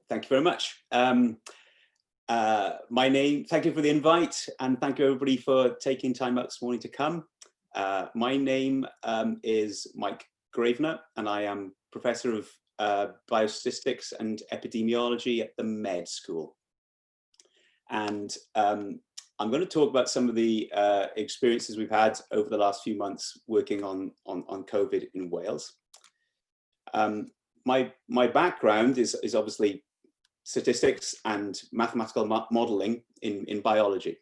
Thank you very much. Thank you for the invite, and thank you everybody for taking time out this morning to come. My name is Mike Gravenor, and I am Professor of Biostatistics and Epidemiology at the Med School. And I'm going to talk about some of the experiences we've had over the last few months working on COVID in Wales. My background is obviously statistics and mathematical modeling in biology.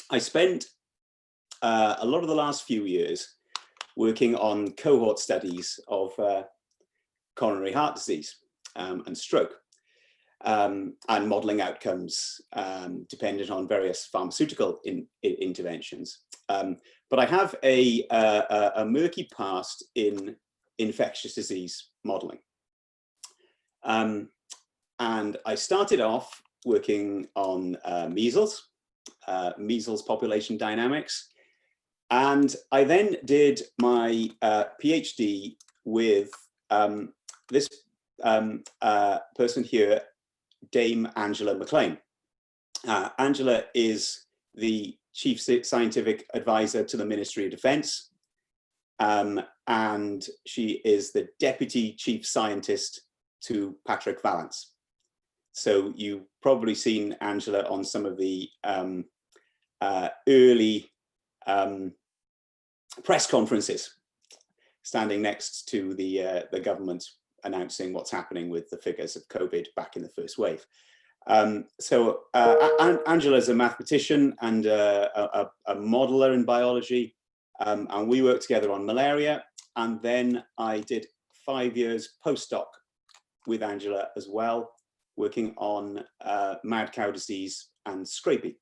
I spent a lot of the last few years working on cohort studies of coronary heart disease and stroke, and modeling outcomes dependent on various pharmaceutical interventions. But I have a murky past in infectious disease modeling. And I started off working on measles population dynamics. And I then did my PhD with this person here, Dame Angela McLean. Angela is the Chief Scientific Advisor to the Ministry of Defence. And she is the Deputy Chief Scientist to Patrick Vallance. So you've probably seen Angela on some of the early press conferences, standing next to the government announcing what's happening with the figures of COVID back in the first wave. So Angela is a mathematician and a modeler in biology, and we worked together on malaria. And then I did 5 years postdoc with Angela as well, working on mad cow disease and scrapie.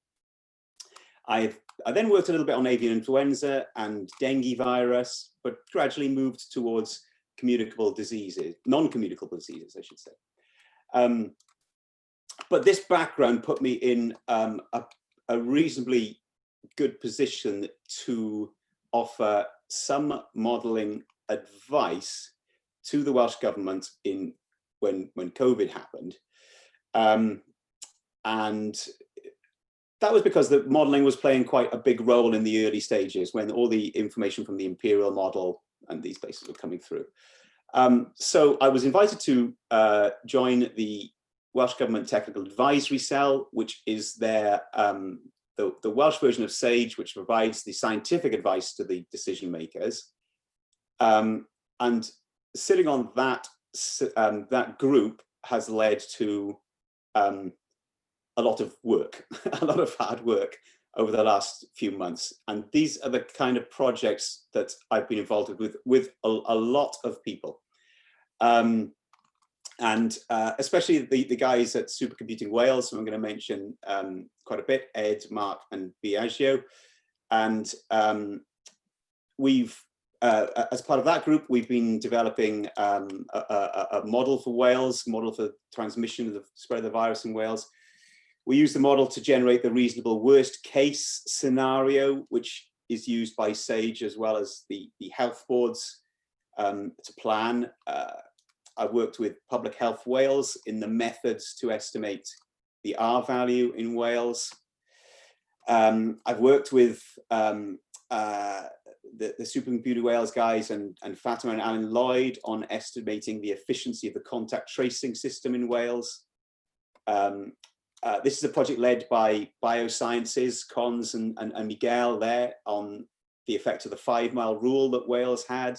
I then worked a little bit on avian influenza and dengue virus, but gradually moved towards communicable diseases, non-communicable diseases, I should say. But this background put me in a reasonably good position to offer some modelling advice to the Welsh government when COVID happened. And that was because the modelling was playing quite a big role in the early stages when all the information from the imperial model and these places were coming through. So I was invited to join the Welsh Government Technical Advisory Cell, which is their the Welsh version of SAGE, which provides the scientific advice to the decision makers. And sitting on that group has led to a lot of work, a lot of hard work over the last few months. And these are the kind of projects that I've been involved with a lot of people. Especially the guys at Supercomputing Wales, who I'm going to mention quite a bit, Ed, Mark and Biagio. And we've, as part of that group, we've been developing a model for Wales, model for transmission of the spread of the virus in Wales. We use the model to generate the reasonable worst case scenario, which is used by SAGE as well as the health boards to plan. I've worked with Public Health Wales in the methods to estimate the R value in Wales. I've worked with the Supercomputing Wales guys and Fatima and Alan Lloyd on estimating the efficiency of the contact tracing system in Wales. This is a project led by Biosciences, Cons and Miguel there on the effect of the 5-mile rule that Wales had.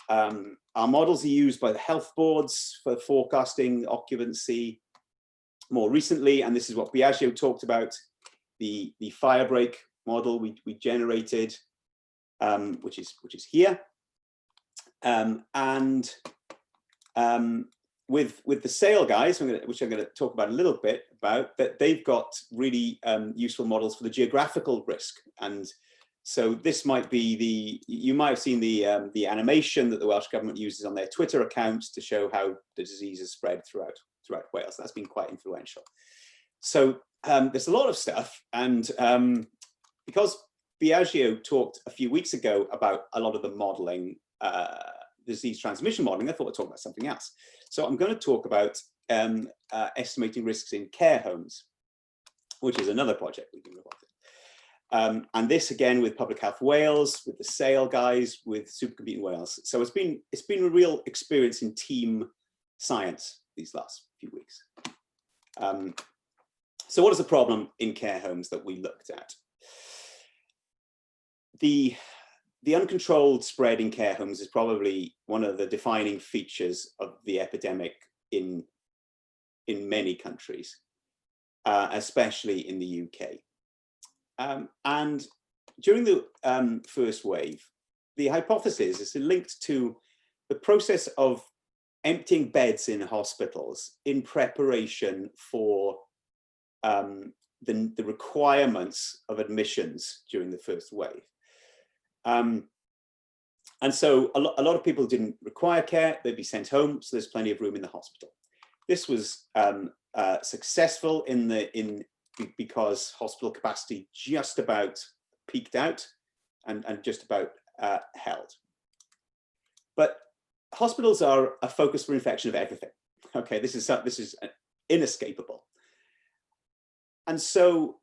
Our models are used by the health boards for forecasting occupancy. More recently, and this is what Biagio talked about, the firebreak model we generated, which is here, with the SAIL guys, which I'm going to talk about a little bit about, that they've got really useful models for the geographical risk. And so this might be you might have seen the animation that the Welsh government uses on their Twitter account to show how the disease is spread throughout Wales. That's been quite influential. So there's a lot of stuff, and because Biagio talked a few weeks ago about a lot of the modelling, disease transmission modelling, I thought I'd talk about something else. So I'm going to talk about estimating risks in care homes, which is another project we've been involved in. And this again with Public Health Wales, with the SAIL guys, with Supercomputing Wales. So it's been a real experience in team science these last few weeks. So what is the problem in care homes that we looked at? The uncontrolled spread in care homes is probably one of the defining features of the epidemic in many countries, especially in the UK. And during the first wave, the hypothesis is linked to the process of emptying beds in hospitals in preparation for the requirements of admissions during the first wave. And so a lot of people didn't require care, they'd be sent home, so there's plenty of room in the hospital. This was successful because hospital capacity just about peaked out and just about held. But hospitals are a focus for infection of everything. Okay, this is inescapable. And so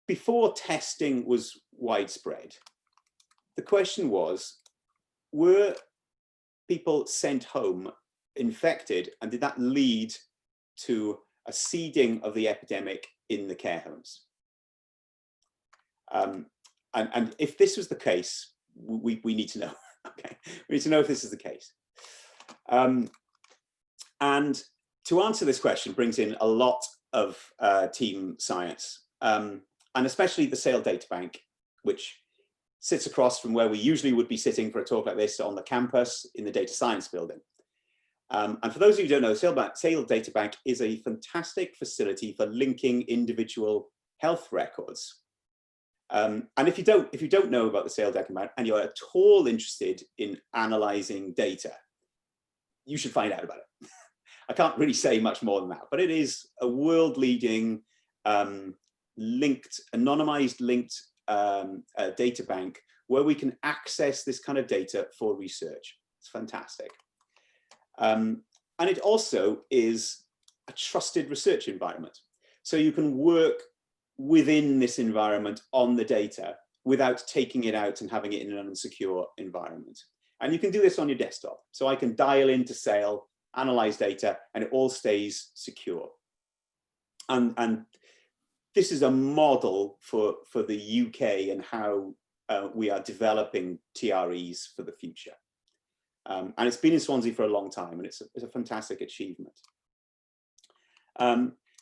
before testing was widespread, the question was, were people sent home infected, and did that lead to a seeding of the epidemic in the care homes? And if this was the case, we need to know. Okay, we need to know if this is the case. And to answer this question brings in a lot of team science, and especially the SAIL data bank, which sits across from where we usually would be sitting for a talk like this on the campus in the data science building. And for those of you who don't know, SAIL data bank is a fantastic facility for linking individual health records. And if you don't know about the SAIL data bank and you're at all interested in analyzing data, you should find out about it. I can't really say much more than that, but it is a world-leading anonymized linked data bank where we can access this kind of data for research. It's fantastic. And it also is a trusted research environment. So you can work within this environment on the data without taking it out and having it in an unsecure environment. And you can do this on your desktop. So I can dial into SAIL, analyze data, and it all stays secure. And this is a model for the UK and how we are developing TREs for the future. And it's been in Swansea for a long time, and it's a fantastic achievement.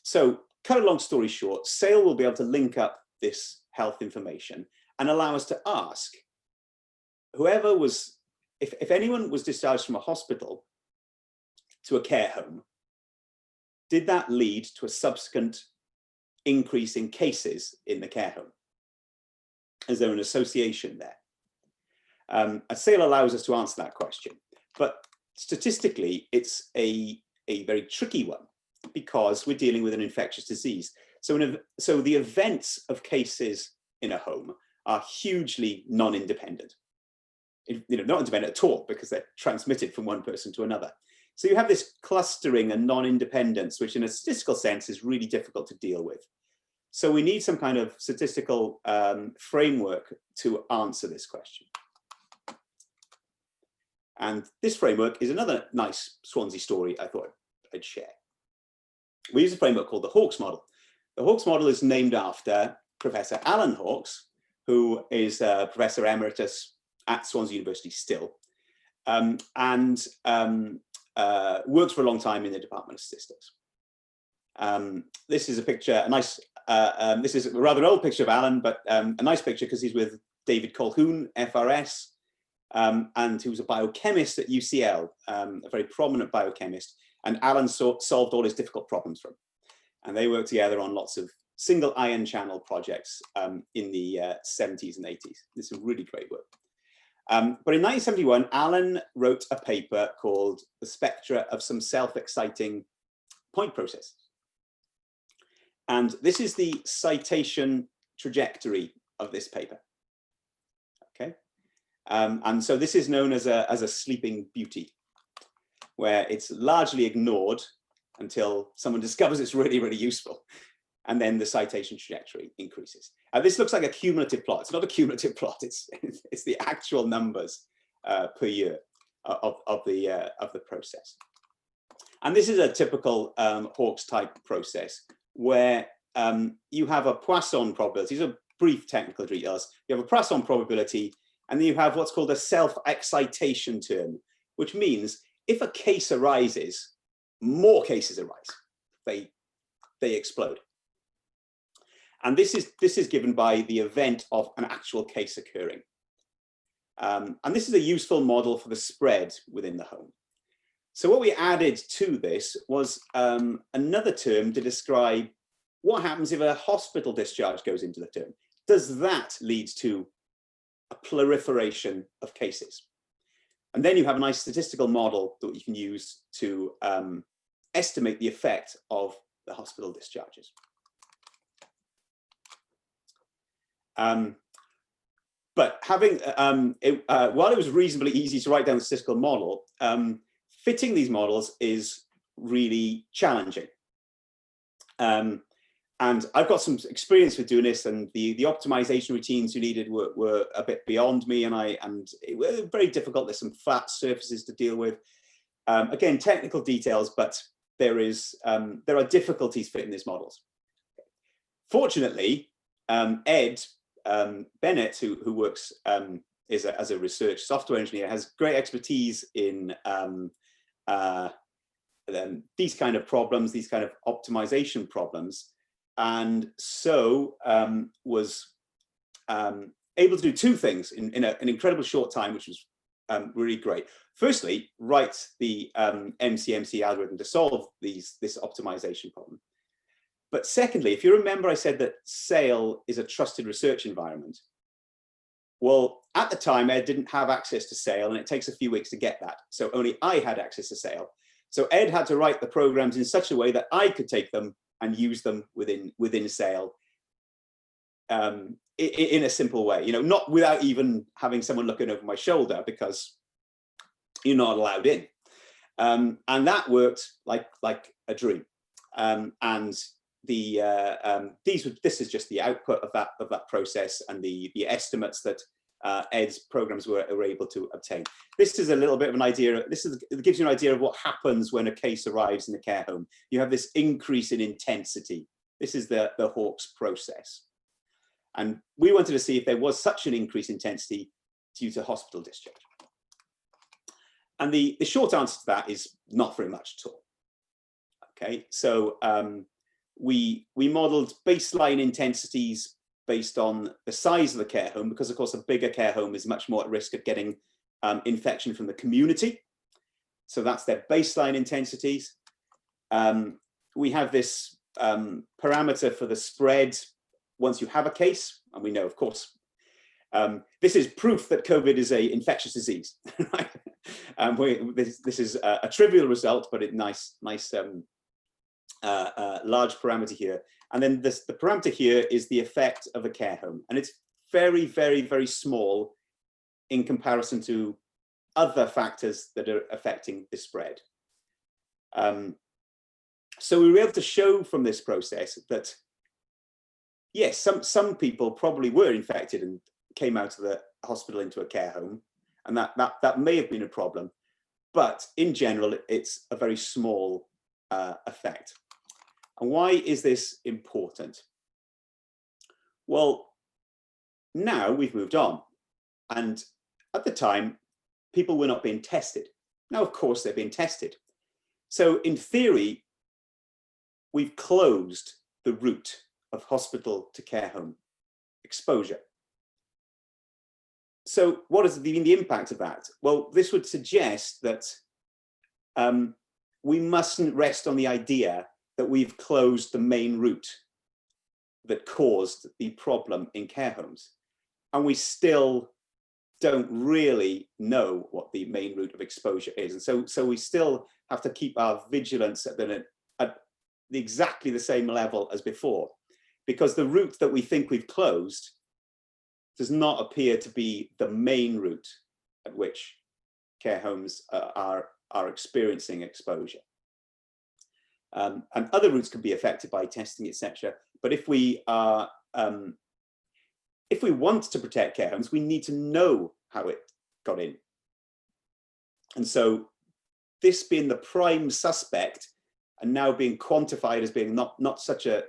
So cut a long story short, SAIL will be able to link up this health information and allow us to ask whoever was, if anyone was discharged from a hospital to a care home, did that lead to a subsequent increase in cases in the care home? Is there an association there? SAIL allows us to answer that question, but statistically, it's a very tricky one because we're dealing with an infectious disease. So the events of cases in a home are hugely non-independent. Not independent at all because they're transmitted from one person to another. So you have this clustering and non-independence, which in a statistical sense is really difficult to deal with. So we need some kind of statistical framework to answer this question. And this framework is another nice Swansea story I thought I'd share. We use a framework called the Hawkes model. The Hawkes model is named after Professor Alan Hawkes, who is a Professor Emeritus at Swansea University still, and works for a long time in the Department of Statistics. This is a picture, this is a rather old picture of Alan, but a nice picture because he's with David Colquhoun, FRS, and he was a biochemist at UCL, a very prominent biochemist, and Alan solved all his difficult problems for him. And they worked together on lots of single ion channel projects in the 70s and 80s. This is really great work. But in 1971, Alan wrote a paper called The Spectra of Some Self-Exciting Point Processes. And this is the citation trajectory of this paper. Okay. And so this is known as a sleeping beauty, where it's largely ignored until someone discovers it's really, really useful. And then the citation trajectory increases. This looks like a cumulative plot. It's not a cumulative plot. It's the actual numbers per year of the process. And this is a typical Hawkes type process where you have a Poisson probability. These are brief technical details. You have a Poisson probability, and then you have what's called a self-excitation term, which means if a case arises, more cases arise. They explode. And this is given by the event of an actual case occurring. And this is a useful model for the spread within the home. So what we added to this was another term to describe what happens if a hospital discharge goes into the term. Does that lead to a proliferation of cases? And then you have a nice statistical model that you can use to estimate the effect of the hospital discharges. But having, while it was reasonably easy to write down the statistical model, fitting these models is really challenging. And I've got some experience with doing this, and the optimization routines you needed were a bit beyond me, and it was very difficult. There's some flat surfaces to deal with. Again, technical details, but there are difficulties fitting these models. Fortunately, Ed Bennett, who works as a research software engineer, has great expertise in these kind of problems, these kind of optimization problems, and so was able to do two things in an incredibly short time, which was really great. Firstly, write the MCMC algorithm to solve this optimization problem. But secondly, if you remember, I said that SAIL is a trusted research environment. Well, at the time, Ed didn't have access to SAIL, and it takes a few weeks to get that. So only I had access to SAIL. So Ed had to write the programs in such a way that I could take them and use them within SAIL in a simple way, not without even having someone looking over my shoulder, because you're not allowed in. And that worked like a dream. And this is just the output of that process, and the estimates that Ed's programs were able to obtain. This is a little bit of an idea. It gives you an idea of what happens when a case arrives in the care home. You have this increase in intensity. This is the Hawkes process, and we wanted to see if there was such an increase in intensity due to hospital discharge. And the short answer to that is not very much at all. Okay, so we modeled baseline intensities based on the size of the care home, because of course a bigger care home is much more at risk of getting infection from the community. So that's their baseline intensities. We have this parameter for the spread once you have a case, and we know, of course, this is proof that COVID is an infectious disease. Right? This is a trivial result, but a nice large parameter here. And then the parameter here is the effect of a care home. And it's very, very, very small in comparison to other factors that are affecting the spread. So we were able to show from this process that, yes, some people probably were infected and came out of the hospital into a care home. And that may have been a problem. But in general, it's a very small effect. And why is this important? Well, now we've moved on. And at the time, people were not being tested. Now, of course, they're being tested. So in theory, we've closed the route of hospital to care home exposure. So what has been the impact of that? Well, this would suggest that we mustn't rest on the idea that we've closed the main route that caused the problem in care homes. And we still don't really know what the main route of exposure is. And so we still have to keep our vigilance at exactly the same level as before, because the route that we think we've closed does not appear to be the main route at which care homes are experiencing exposure. and other routes can be affected by testing, etc. But if we want to protect care homes, we need to know how it got in. And so this being the prime suspect and now being quantified as being not such a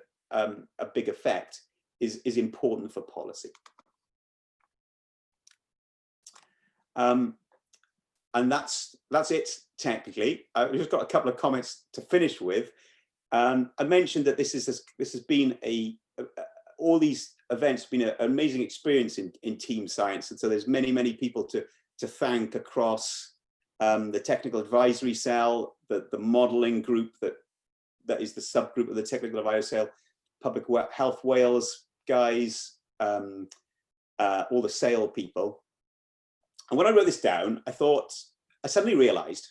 big effect is important for policy. And that's it technically. I've just got a couple of comments to finish with. I mentioned that this has been all these events have been an amazing experience in team science, and so there's many people to thank across the technical advisory cell, the modelling group that is the subgroup of the technical advisory cell, Public Health Wales guys, all the SAIL people. And when I wrote this down, I suddenly realized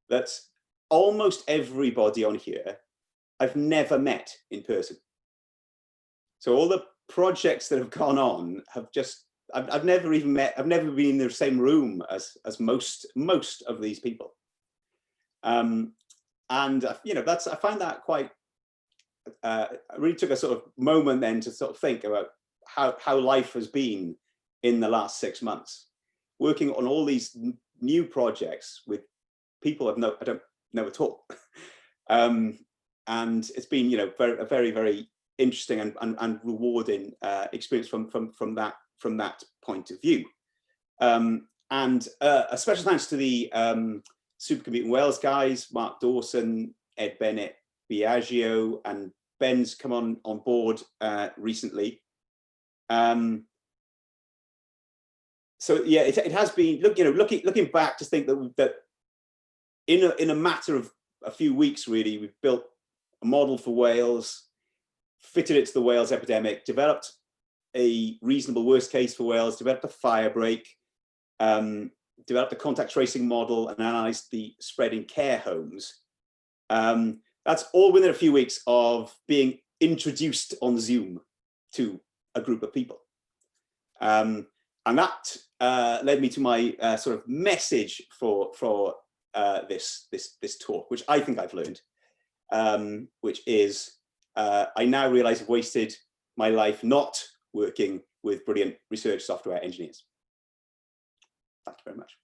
that almost everybody on here I've never met in person. So all the projects that have gone on have just, I've never even met, I've never been in the same room as most of these people. And you know, I find that quite, I really took a sort of moment then to sort of think about how life has been in the last 6 months, working on all these new projects with people I don't know at all. And it's been, you know, a very interesting and rewarding experience from that point of view. And a special thanks to the Supercomputing Wales guys, Mark Dawson, Ed Bennett, Biagio, and Ben's come on board recently. So yeah, it has been, looking back to think that in a matter of a few weeks, really, we've built a model for Wales, fitted it to the Wales epidemic, developed a reasonable worst case for Wales, developed a fire break, developed a contact tracing model, and analysed the spread in care homes. That's all within a few weeks of being introduced on Zoom to a group of people. And that led me to my sort of message for this talk, which I think I've learned, which is I now realise I've wasted my life not working with brilliant research software engineers. Thank you very much.